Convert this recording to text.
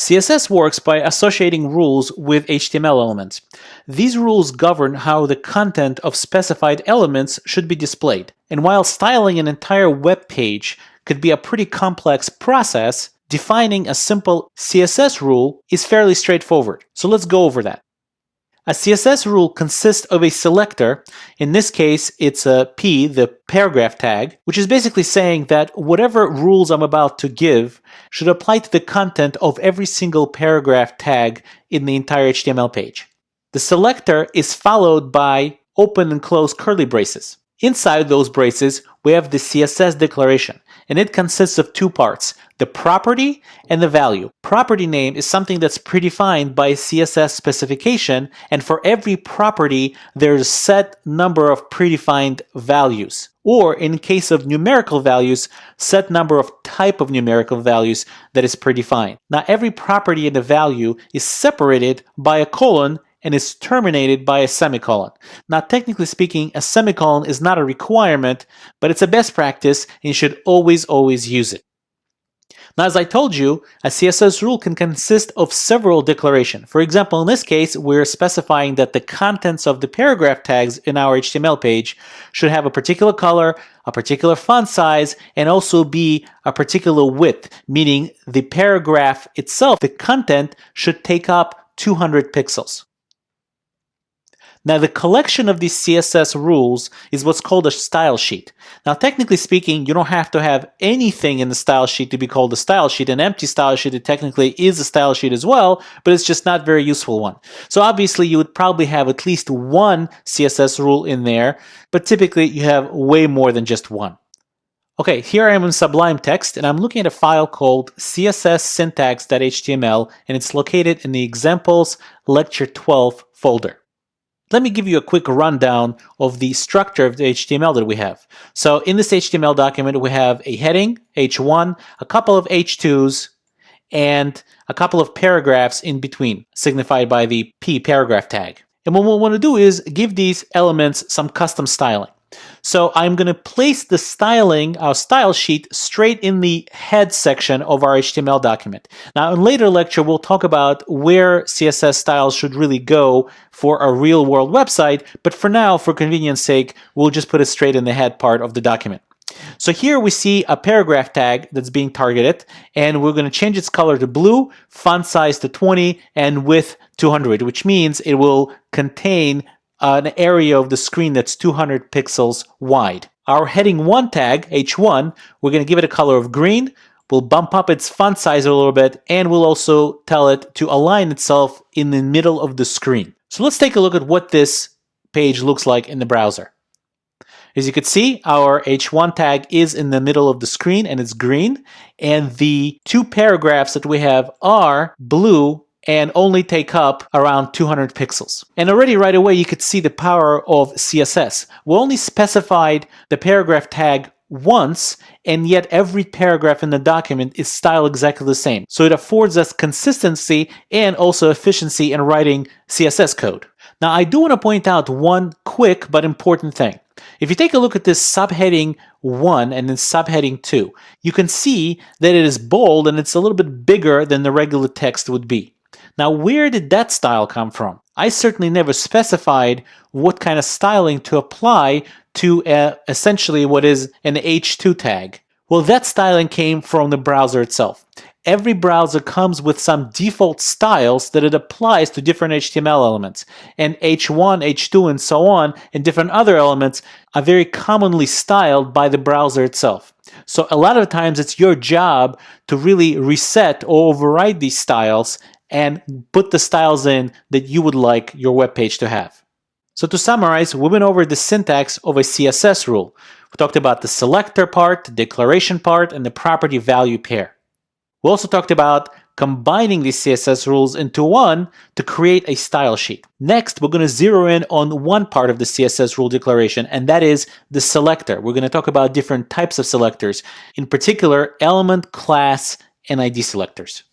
CSS works by associating rules with HTML elements. These rules govern how the content of specified elements should be displayed. And while styling an entire web page could be a pretty complex process, defining a simple CSS rule is fairly straightforward. So let's go over that. A CSS rule consists of a selector. In this case, it's a P, the paragraph tag, which is basically saying that whatever rules I'm about to give should apply to the content of every single paragraph tag in the entire HTML page. The selector is followed by open and close curly braces. Inside those braces, we have the CSS declaration, and it consists of two parts, the property and the value. Property name is something that's predefined by a CSS specification, and for every property, there's a set number of predefined values. Or in case of numerical values, set number of type of numerical values that is predefined. Now, every property and a value is separated by a colon and is terminated by a semicolon. Now, technically speaking, a semicolon is not a requirement, but it's a best practice and you should always use it. Now, as I told you, a CSS rule can consist of several declarations. For example, in this case, we're specifying that the contents of the paragraph tags in our HTML page should have a particular color, a particular font size, and also be a particular width, meaning the paragraph itself, the content, should take up 200 pixels. Now, the collection of these CSS rules is what's called a style sheet. Now, technically speaking, you don't have to have anything in the style sheet to be called a style sheet. An empty style sheet, it technically is a style sheet as well, but it's just not a very useful one. So obviously, you would probably have at least one CSS rule in there, but typically you have way more than just one. Okay, here I am in Sublime Text, and I'm looking at a file called cssyntax.html, and it's located in the Examples Lecture 12 folder. Let me give you a quick rundown of the structure of the HTML that we have. So in this HTML document, we have a heading, H1, a couple of H2s, and a couple of paragraphs in between, signified by the P paragraph tag. And what we want to do is give these elements some custom styling. So I'm going to place the styling, our style sheet, straight in the head section of our HTML document. Now, in later lecture, we'll talk about where CSS styles should really go for a real-world website, but for now, for convenience sake, we'll just put it straight in the head part of the document. So here we see a paragraph tag that's being targeted, and we're going to change its color to blue, font size to 20, and width 200, which means it will contain an area of the screen that's 200 pixels wide. Our heading 1 tag, H1, we're going to give it a color of green. We'll bump up its font size a little bit, and we'll also tell it to align itself in the middle of the screen. So let's take a look at what this page looks like in the browser. As you can see, our H1 tag is in the middle of the screen and it's green, and the two paragraphs that we have are blue and only take up around 200 pixels. And already right away you could see the power of CSS. We only specified the paragraph tag once, and yet every paragraph in the document is styled exactly the same. So it affords us consistency and also efficiency in writing CSS code. Now, I do want to point out one quick but important thing. If you take a look at this subheading 1 and then subheading 2, you can see that it is bold and it's a little bit bigger than the regular text would be. Now, where did that style come from? I certainly never specified what kind of styling to apply to essentially what is an H2 tag. Well, that styling came from the browser itself. Every browser comes with some default styles that it applies to different HTML elements. And H1, H2, and so on, and different other elements are very commonly styled by the browser itself. So a lot of times it's your job to really reset or override these styles and put the styles in that you would like your web page to have. So to summarize, we went over the syntax of a CSS rule. We talked about the selector part, the declaration part, and the property value pair. We also talked about combining these CSS rules into one to create a style sheet. Next, we're going to zero in on one part of the CSS rule declaration, and that is the selector. We're going to talk about different types of selectors, in particular, element, class, and ID selectors.